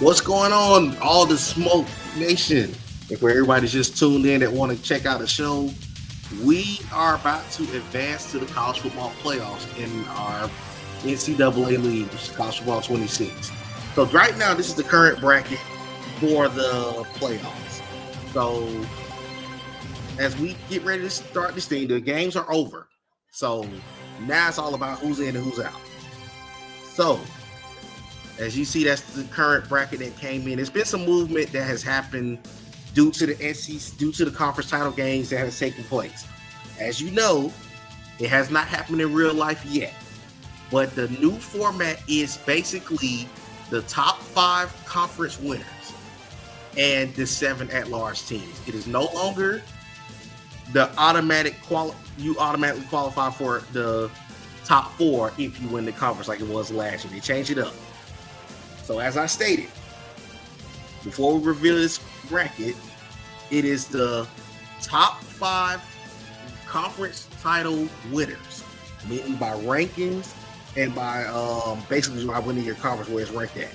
What's going on, all the smoke nation? And for everybody just tuned in that want to check out the show, we are about to advance to the college football playoffs in our NCAA league, which is college football 26. So right now, this is the current bracket for the playoffs. So as we get ready to start this thing, the games are over. So now it's all about who's in and who's out. So as you see, that's the current bracket that came in. There's been some movement that has happened due to the SEC, due to the conference title games that has taken place. As you know, it has not happened in real life yet. But the new format is basically the top 5 conference winners and the 7 at-large teams. It is no longer the you automatically qualify for the top 4 if you win the conference like it was last year. They changed it up. So as I stated, before we reveal this bracket, it is the top 5 conference title winners, meaning by rankings and by basically by winning your conference where it's ranked at.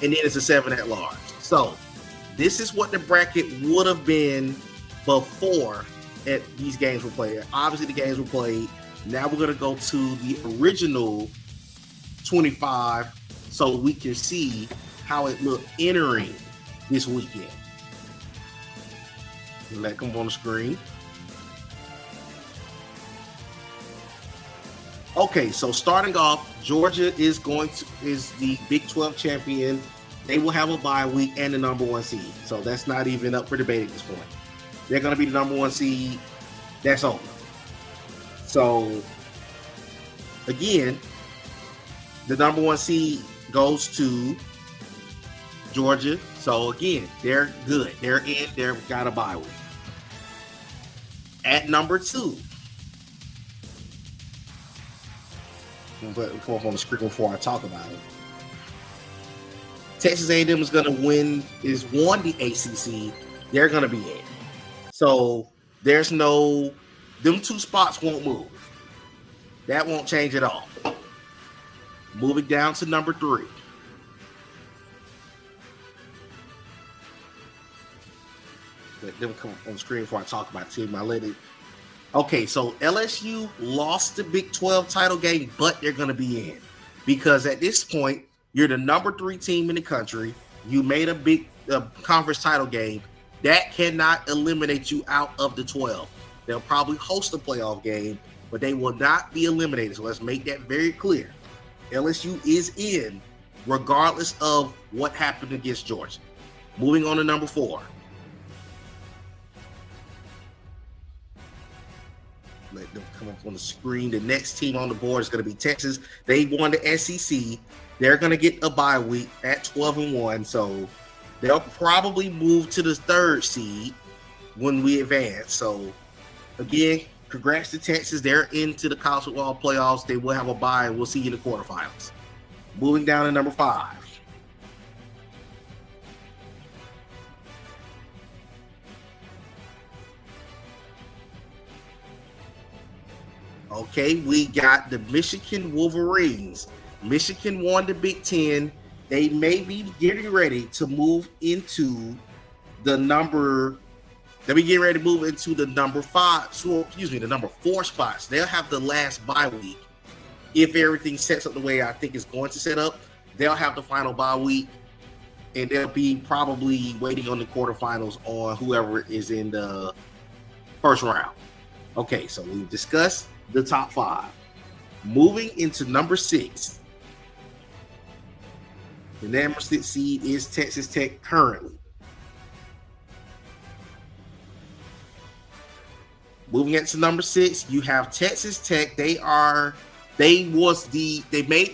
And then it's a 7 at large. So this is what the bracket would have been before these games were played. Obviously, the games were played. Now we're going to go to the original 25 so we can see how it looked entering this weekend. Let it come on the screen. Okay, so starting off, Georgia is the Big 12 champion. They will have a bye week and the number 1 seed. So that's not even up for debate at this point. They're going to be the number 1 seed. That's over. So again, the number 1 seed goes to Georgia. So again, they're good. They're in. They've got a bye week. At number 2, but come up on the screen before I talk about it. Texas A&M is going to won the ACC. They're going to be in. So there's them 2 spots won't move. That won't change at all. Moving down to number 3. Let them come on the screen before I talk about team. Okay, so LSU lost the Big 12 title game, but they're going to be in. Because at this point, you're the number 3 team in the country. You made a big conference title game. That cannot eliminate you out of the 12. They'll probably host a playoff game, but they will not be eliminated. So let's make that very clear. LSU is in regardless of what happened against Georgia. Moving on to number 4. Let them come up on the screen. The next team on the board is going to be Texas. They won the SEC. They're going to get a bye week at 12-1. So they'll probably move to the 3rd seed when we advance. So again, congrats to Texas. They're into the college football playoffs. They will have a bye, and we'll see you in the quarterfinals. Moving down to number 5. Okay, we got the Michigan Wolverines. Michigan won the Big 10. They may be getting ready to move into the number. They'll be getting ready to move into the number 5. So, the number 4 spots. They'll have the last bye week. If everything sets up the way I think it's going to set up, they'll have the final bye week, and they'll be probably waiting on the quarterfinals on whoever is in the first round. Okay, so we've discussed the top 5. Moving into number 6. The number 6 seed is Texas Tech currently. Moving into number 6, you have Texas Tech. They made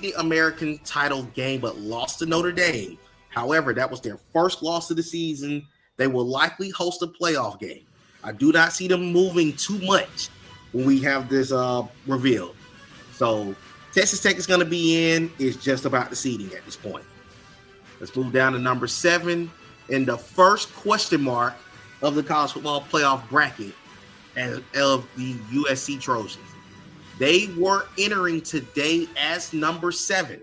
the American title game but lost to Notre Dame. However, that was their first loss of the season. They will likely host a playoff game. I do not see them moving too much when we have this revealed. So Texas Tech is going to be in. It's just about the seeding at this point. Let's move down to number 7. And the first question mark of the college football playoff bracket of the USC Trojans. They were entering today as number 7.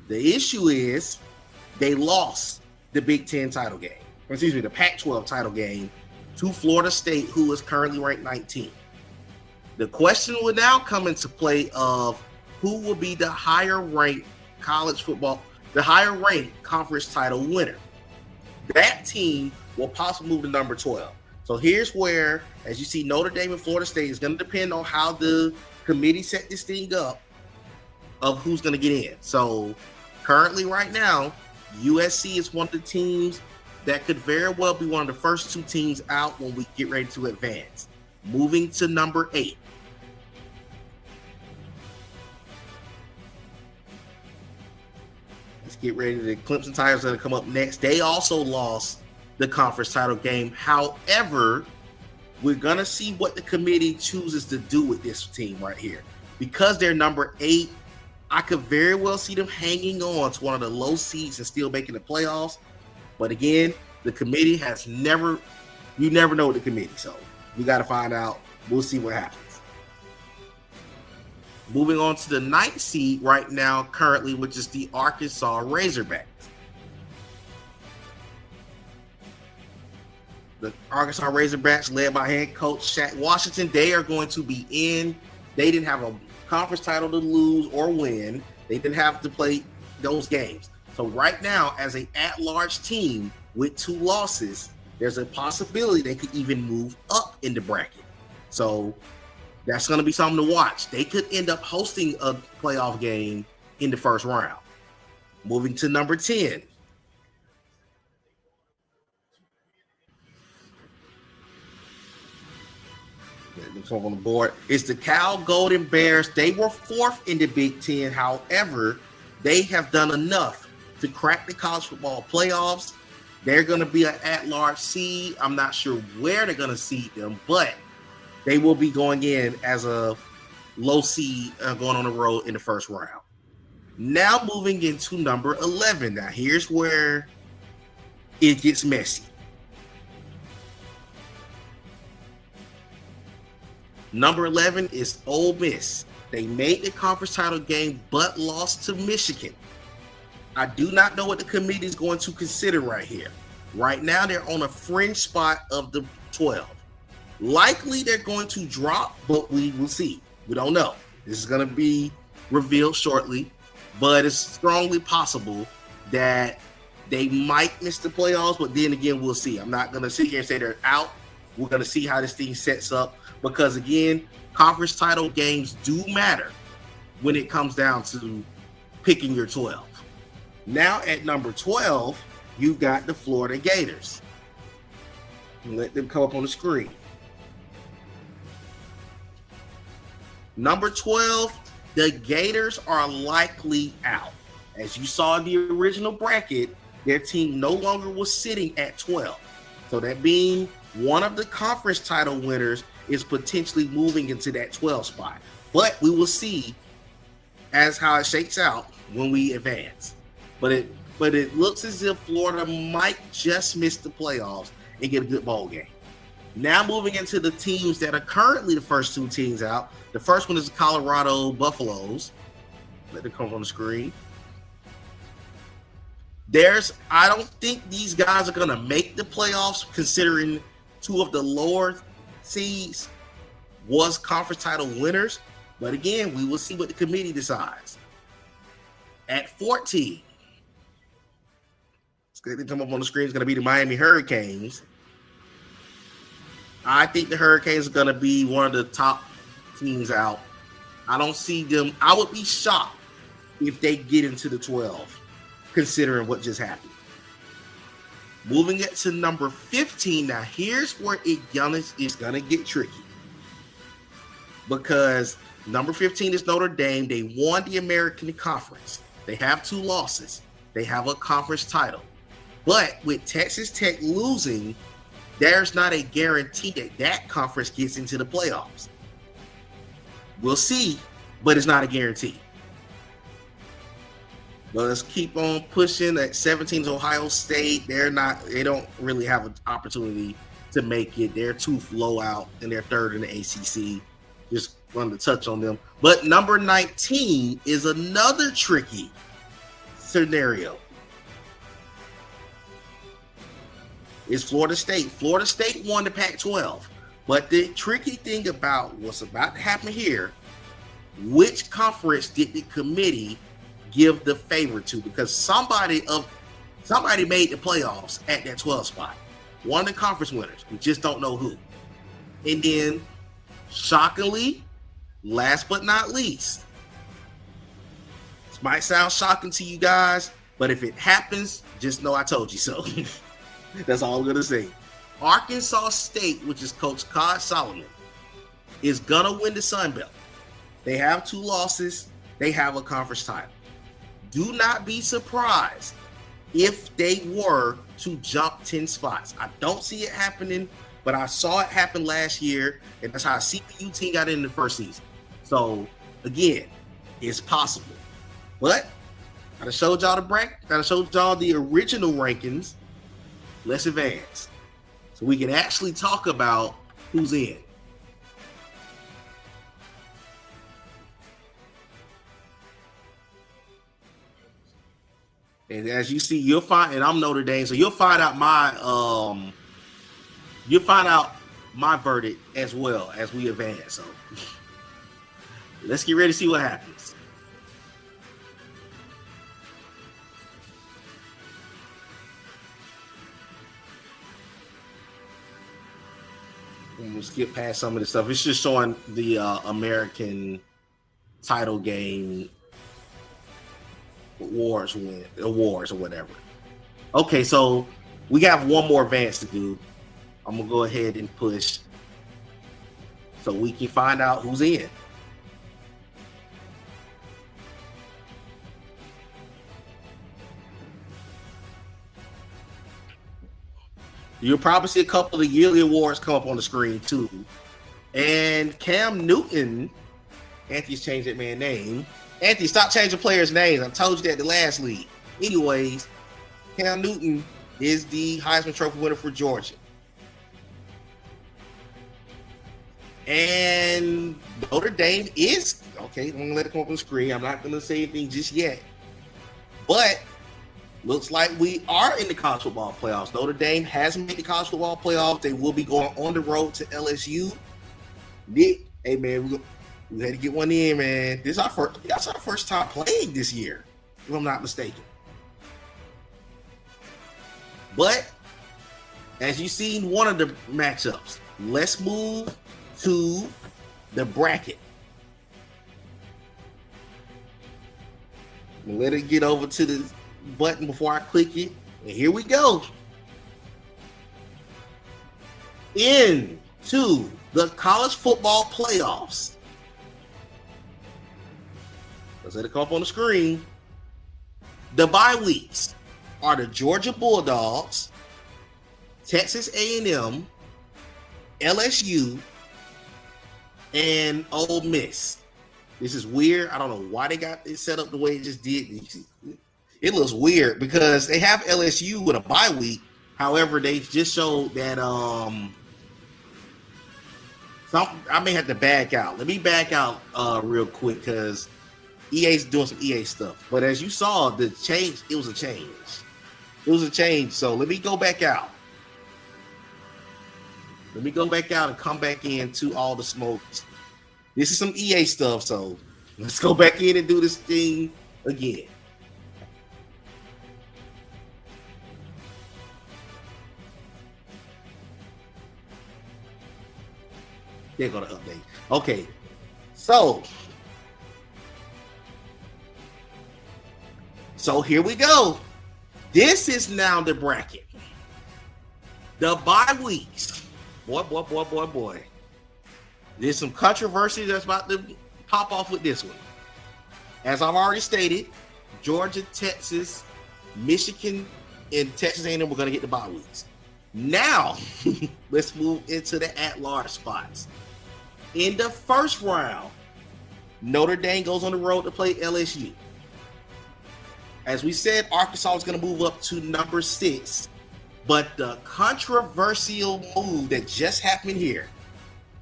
The issue is They lost the Big Ten title game, or excuse me, the Pac-12 title game to Florida State, who is currently ranked 19th. The question will now come into play of who will be the higher ranked college football, the higher ranked conference title winner. That team will possibly move to number 12. So here's where, as you see, Notre Dame and Florida State is going to depend on how the committee set this thing up of who's going to get in. So currently right now, USC is one of the teams that could very well be one of the first two teams out when we get ready to advance. Moving to number 8. Let's get ready. The Clemson Tigers are going to come up next. They also lost the conference title game. However, we're going to see what the committee chooses to do with this team right here. Because they're number 8, I could very well see them hanging on to one of the low seeds and still making the playoffs. But again, the committee has never, you never know the committee. So we got to find out. We'll see what happens. Moving on to the 9th seed right now, currently, which is the Arkansas Razorbacks. The Arkansas Razorbacks, led by head coach Shaq Washington, they are going to be in. They didn't have a conference title to lose or win. They didn't have to play those games. So right now, as an at-large team with 2 losses, there's a possibility they could even move up in the bracket. So that's going to be something to watch. They could end up hosting a playoff game in the first round. Moving to number 10. On the board is the Cal Golden Bears. They were 4th in the Big Ten. However, they have done enough to crack the college football playoffs. They're going to be an at-large seed. I'm not sure where they're going to seed them, but they will be going in as a low seed going on the road in the first round. Now moving into number 11. Now here's where it gets messy. Number 11 is Ole Miss. They made the conference title game but lost to Michigan. I do not know what the committee is going to consider right here. Right now, they're on a fringe spot of the 12. Likely, they're going to drop, but we will see. We don't know. This is going to be revealed shortly, but it's strongly possible that they might miss the playoffs, but then again, we'll see. I'm not going to sit here and say they're out. We're going to see how this thing sets up because, again, conference title games do matter when it comes down to picking your 12. Now at number 12, you've got the Florida Gators. Let them come up on the screen. Number 12, the Gators are likely out. As you saw in the original bracket, their team no longer was sitting at 12. So that being one of the conference title winners is potentially moving into that 12 spot. But we will see as how it shakes out when we advance. But it looks as if Florida might just miss the playoffs and get a good bowl game. Now moving into the teams that are currently the first 2 teams out. The first one is the Colorado Buffaloes. Let it come on the screen. I don't think these guys are going to make the playoffs considering 2 of the lower seeds was conference title winners. But again, we will see what the committee decides. At 14, it's going to come up on the screen. It's going to be the Miami Hurricanes. I think the Hurricanes are going to be one of the top teams out. I don't see them. I would be shocked if they get into the 12, considering what just happened. Moving it to number 15. Now, here's where it's going to get tricky. Because number 15 is Notre Dame. They won the American Conference. They have 2 losses. They have a conference title. But with Texas Tech losing, there's not a guarantee that that conference gets into the playoffs. We'll see, but it's not a guarantee. But let's keep on pushing. At 17 is Ohio State. They don't really have an opportunity to make it. They're too low out, and they're 3rd in the ACC. Just wanted to touch on them. But number 19 is another tricky scenario. is Florida State. Florida State won the Pac-12. But the tricky thing about what's about to happen here, which conference did the committee give the favor to? Because somebody made the playoffs at that 12 spot. One of the conference winners. We just don't know who. And then, shockingly, last but not least, this might sound shocking to you guys, but if it happens, just know I told you so. That's all I'm going to say. Arkansas State, which is Coach Cod Solomon, is going to win the Sun Belt. They have 2 losses. They have a conference title. Do not be surprised if they were to jump 10 spots. I don't see it happening, but I saw it happen last year, and that's how a CPU team got in the first season. So, again, it's possible. But I showed y'all the original rankings. Let's advance, so we can actually talk about who's in. And as you see, you'll find, and I'm Notre Dame, so you'll find out my verdict as well as we advance. So let's get ready to see what happens. We'll skip past some of the stuff. It's just showing the American title game awards or whatever. Okay, so we got one more advance to do. I'm gonna go ahead and push so we can find out who's in. You'll probably see a couple of yearly awards come up on the screen too. And Cam Newton, Anthony's changed that man's name. Anthony, stop changing players' names. I told you that the last league. Anyways, Cam Newton is the Heisman Trophy winner for Georgia. And Notre Dame is, okay, I'm going to let it come up on the screen. I'm not going to say anything just yet. But looks like we are in the college football playoffs. Notre Dame has made the college football playoffs. They will be going on the road to LSU. Nick, hey, man, we had to get one in, man. That's our first time playing this year, if I'm not mistaken. But as you've seen one of the matchups, let's move to the bracket. Let it get over to the button before I click it. And here we go. Into the college football playoffs. Let's let it come up on the screen. The bye weeks are the Georgia Bulldogs, Texas A&M, LSU, and Ole Miss. This is weird. I don't know why they got it set up the way it just did. It looks weird because they have LSU with a bye week. However, they just showed that I may have to back out. Let me back out real quick because EA's doing some EA stuff. But as you saw, the change, it was a change. It was a change. So let me go back out. Let me go back out and come back into all the smokes. This is some EA stuff, so let's go back in and do this thing again. They're going to update. Okay, so here we go. This is now the bracket. The bye weeks. Boy. There's some controversy that's about to pop off with this one. As I've already stated, Georgia, Texas, Michigan, and Texas A&M we're going to get the bye weeks. Now, let's move into the at-large spots. In the first round, Notre Dame goes on the road to play LSU. As we said, Arkansas is going to move up to number 6. But the controversial move that just happened here,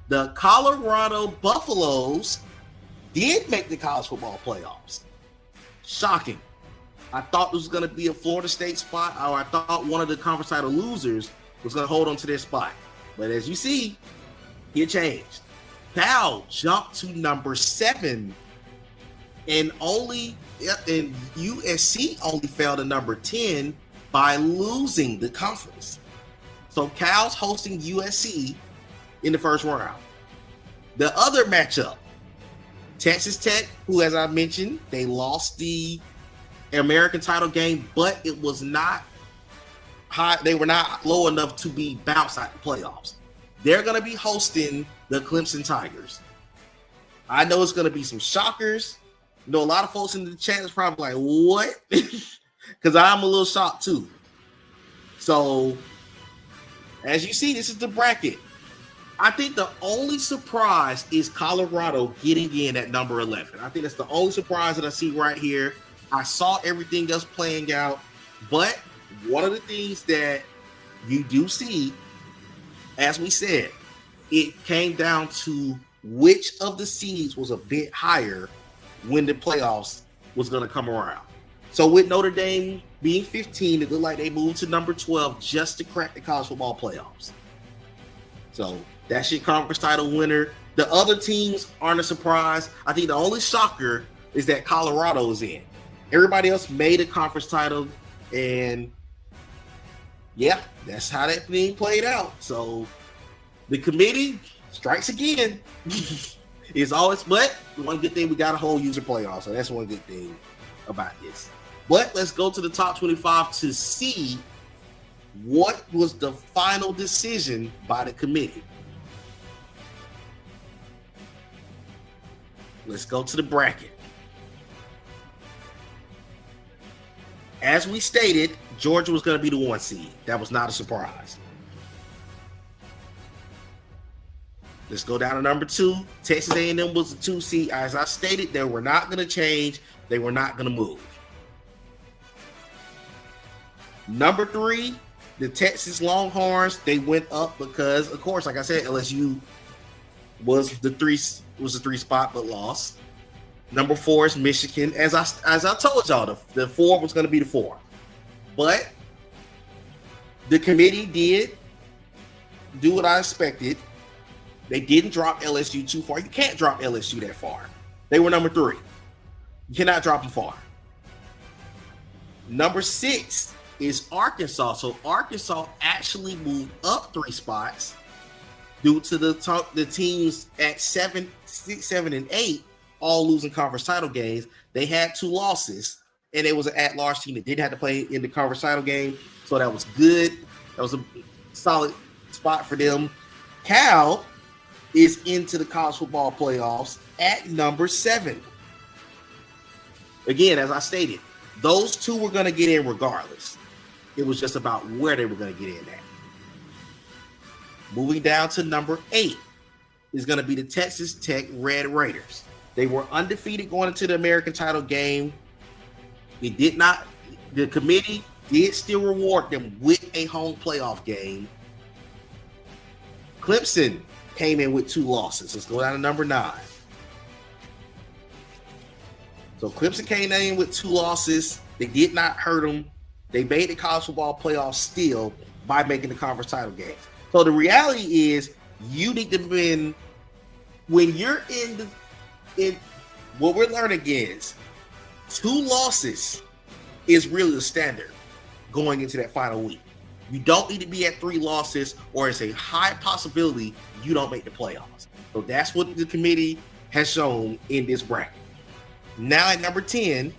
the Colorado Buffaloes did make the college football playoffs. Shocking. I thought this was going to be a Florida State spot, or I thought one of the conference title losers was going to hold on to their spot. But as you see, it changed. Cal jumped to number 7, and USC only fell to number 10 by losing the conference. So Cal's hosting USC in the first round. The other matchup, Texas Tech, who, as I mentioned, they lost the American title game, but it was not high. They were not low enough to be bounced out the playoffs. They're going to be hosting the Clemson Tigers. I know it's going to be some shockers. You know, a lot of folks in the chat is probably like, what? Because I'm a little shocked too. So, as you see, this is the bracket. I think the only surprise is Colorado getting in at number 11. I think that's the only surprise that I see right here. I saw everything else playing out, but one of the things that you do see, as we said, it came down to which of the seeds was a bit higher when the playoffs was going to come around. So with Notre Dame being 15, it looked like they moved to number 12 just to crack the college football playoffs. So that's your conference title winner. The other teams aren't a surprise. I think the only shocker is that Colorado is in. Everybody else made a conference title, and yeah, that's how that thing played out. So the committee strikes again. It's always, but one good thing, we got a whole user playoff, so that's one good thing about this. But let's go to the top 25 to see what was the final decision by the committee. Let's go to the bracket. As we stated, Georgia was going to be the 1 seed. That was not a surprise. Let's go down to number 2. Texas A&M was the 2 seed. As I stated, they were not going to change. They were not going to move. Number 3, the Texas Longhorns. They went up because, of course, like I said, LSU was the 3 spot but lost. Number 4 is Michigan. As I told y'all, the 4 was going to be the 4. But the committee did do what I expected. They didn't drop LSU too far. You can't drop LSU that far. They were number 3. You cannot drop them far. Number 6 is Arkansas. So Arkansas actually moved up 3 spots due to the teams at 7, 6, 7, and 8 all losing conference title games. They had 2 losses, and it was an at-large team that didn't have to play in the conference title game. So that was good. That was a solid spot for them. Cal is into the college football playoffs at number 7. Again, as I stated, those 2 were going to get in regardless. It was just about where they were going to get in at. Moving down to number 8 is going to be the Texas Tech Red Raiders. They were undefeated going into the American title game. The committee did still reward them with a home playoff game. Clemson came in with 2 losses. Let's go down to number 9. So Clemson came in with 2 losses. They did not hurt them. They made the college football playoffs still by making the conference title games. So the reality is, you need to win when you're in what we're learning is 2 losses is really the standard going into that final week. You don't need to be at 3 losses, or it's a high possibility you don't make the playoffs. So that's what the committee has shown in this bracket. Now at number 10,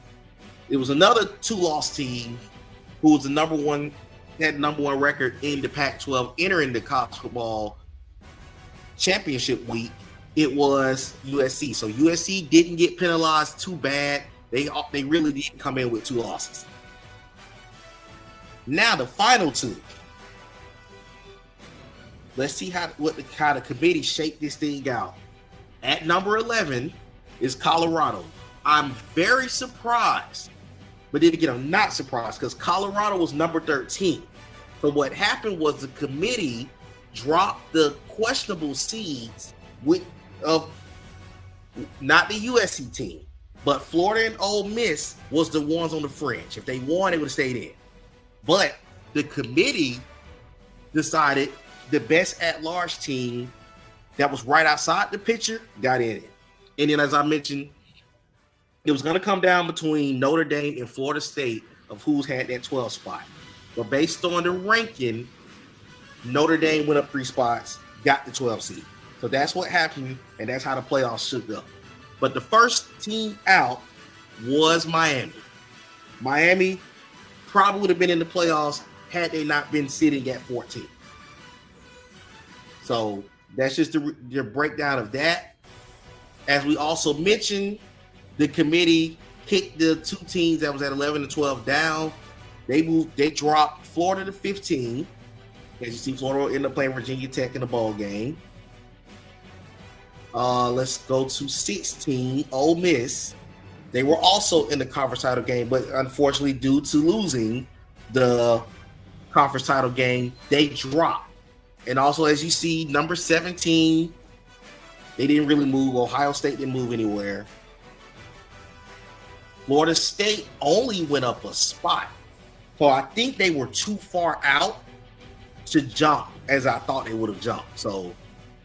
it was another 2-loss team who was the number 1 record in the Pac-12 entering the college football championship week. It was USC. So USC didn't get penalized too bad. They really didn't come in with 2 losses. Now the final 2. Let's see how the committee shaped this thing out. At number 11 is Colorado. I'm very surprised, but then again, I'm not surprised because Colorado was number 13. So what happened was the committee dropped the questionable seeds of not the USC team, but Florida and Ole Miss was the ones on the fringe. If they won, they would have stayed in. But the committee decided the best at-large team that was right outside the picture got in it. And then, as I mentioned, it was going to come down between Notre Dame and Florida State of who's had that 12 spot. But based on the ranking, Notre Dame went up 3 spots, got the 12 seed. So that's what happened, and that's how the playoffs shook up. But the first team out was Miami. Miami probably would have been in the playoffs had they not been sitting at 14. So that's just the breakdown of that. As we also mentioned, the committee kicked the 2 teams that was at 11 and 12 down. They dropped Florida to 15. As you see, Florida will end up playing Virginia Tech in the bowl game. Let's go to 16, Ole Miss. They were also in the conference title game, but unfortunately, due to losing the conference title game, they dropped. And also, as you see, number 17, they didn't really move. Ohio State didn't move anywhere. Florida State only went up a spot. So I think they were too far out to jump as I thought they would have jumped. So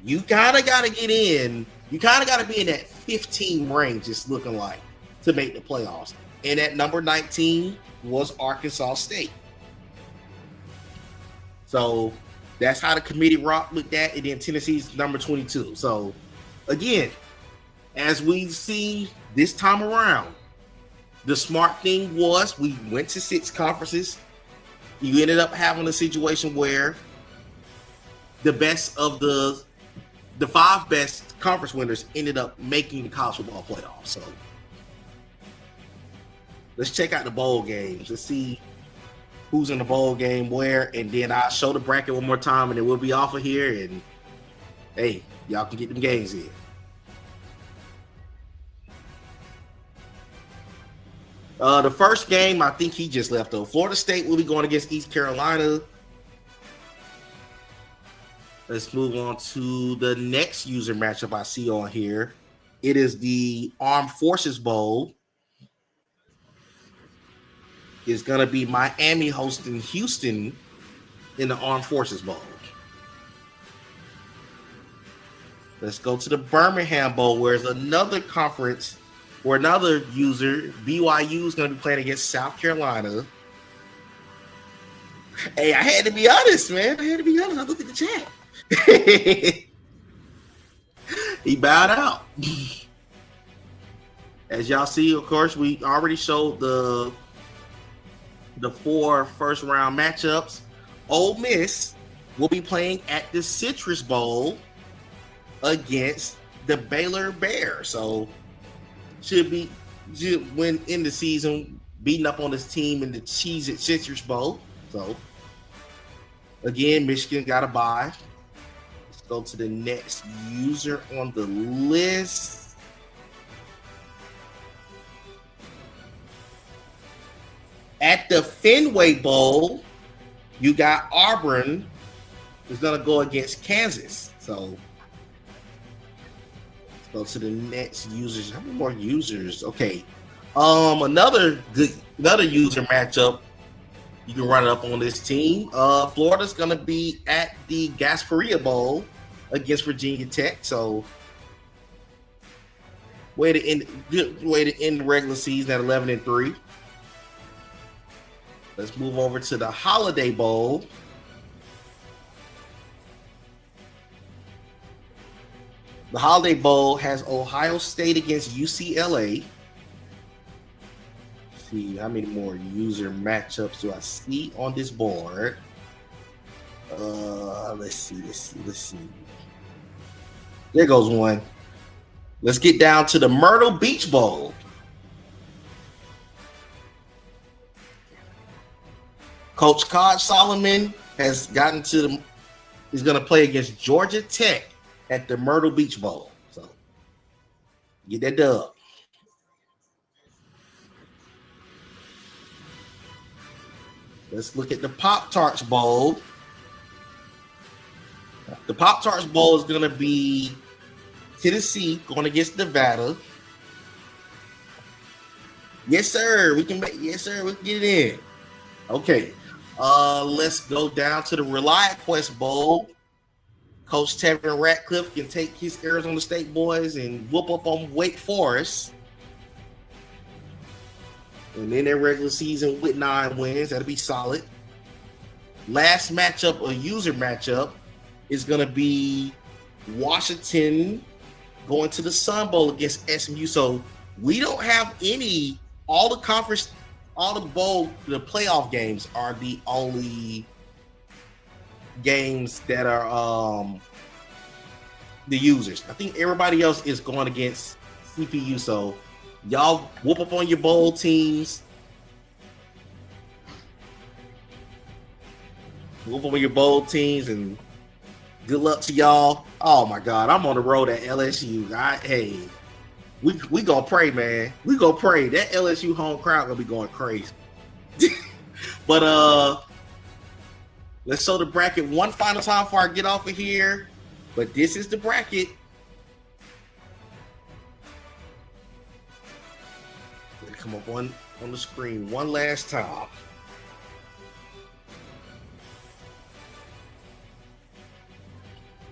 you kind of got to get in. You kind of got to be in that 15 range, it's looking like, to make the playoffs. And at number 19 was Arkansas State. So that's how the committee rocked with that. And then Tennessee's number 22. So again, as we've seen this time around, the smart thing was we went to 6 conferences. You ended up having a situation where the best of the 5 best conference winners ended up making the college football playoffs. So let's check out the bowl games. Let's see who's in the bowl game where, and then I'll show the bracket one more time, and then we'll be off of here. And hey, y'all can get them games in. The first game, I think he just left though. Florida State will be going against East Carolina. Let's move on to the next user matchup I see on here. It is the Armed Forces Bowl. It's going to be Miami hosting Houston in the Armed Forces Bowl. Let's go to the Birmingham Bowl, where there's another conference or another user. BYU is going to be playing against South Carolina. Hey, I had to be honest, man. I looked at the chat. He bowed out. As y'all see, of course, we already showed the 4 first round matchups. Ole Miss will be playing at the Citrus Bowl against the Baylor Bears. So should win in the season, beating up on this team in the Cheez-It Citrus Bowl. So again, Michigan got a bye. Let's go to the next user on the list. At the Fenway Bowl, you got Auburn is going to go against Kansas. So let's go to the next users. How many more users? Okay. Another user matchup. You can run it up on this team. Florida's going to be at the Gasparilla Bowl against Virginia Tech. So way to end the regular season at 11-3. Let's move over to the Holiday Bowl. The Holiday Bowl has Ohio State against UCLA. Let's see how many more user matchups do I see on this board. Let's see. There goes one. Let's get down to the Myrtle Beach Bowl. Coach Cod Solomon is going to play against Georgia Tech at the Myrtle Beach Bowl. So get that dub. Let's look at the Pop-Tarts Bowl. The Pop-Tarts Bowl is going to be Tennessee going against Nevada. Yes, sir. We can get it in. Okay. Let's go down to the ReliaQuest Bowl. Coach Tevin Ratcliffe can take his Arizona State boys and whoop up on Wake Forest. And then their regular season with 9 wins. That'll be solid. Last matchup, a user matchup, is going to be Washington going to the Sun Bowl against SMU. So we don't have any, all the conference, all the bowl, the playoff games are the only games that are the users. I think everybody else is going against CPU. So y'all whoop up on your bowl teams. Whoop up on your bowl teams and good luck to y'all. Oh my God, I'm on the road at LSU. Hey, we gonna pray, man. We gonna pray. That LSU home crowd gonna be going crazy. But let's show the bracket one final time before I get off of here. But this is the bracket. It'll come up on the screen one last time.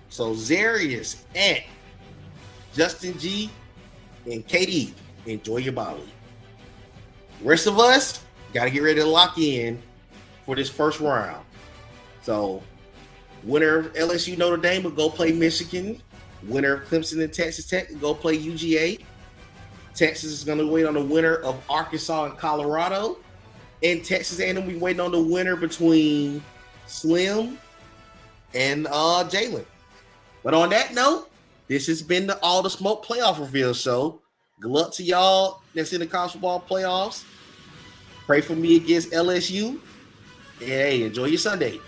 So Zarius, Ant, Justin G, and KD, enjoy your body. Rest of us got to get ready to lock in for this first round. So winner of LSU Notre Dame will go play Michigan. Winner of Clemson and Texas Tech will go play UGA. Texas is going to wait on the winner of Arkansas and Colorado. And Texas A&M will be waiting on the winner between Slim and Jalen. But on that note, this has been the All the Smoke Playoff Reveal Show. Good luck to y'all that's in the college football playoffs. Pray for me against LSU. And hey, enjoy your Sunday.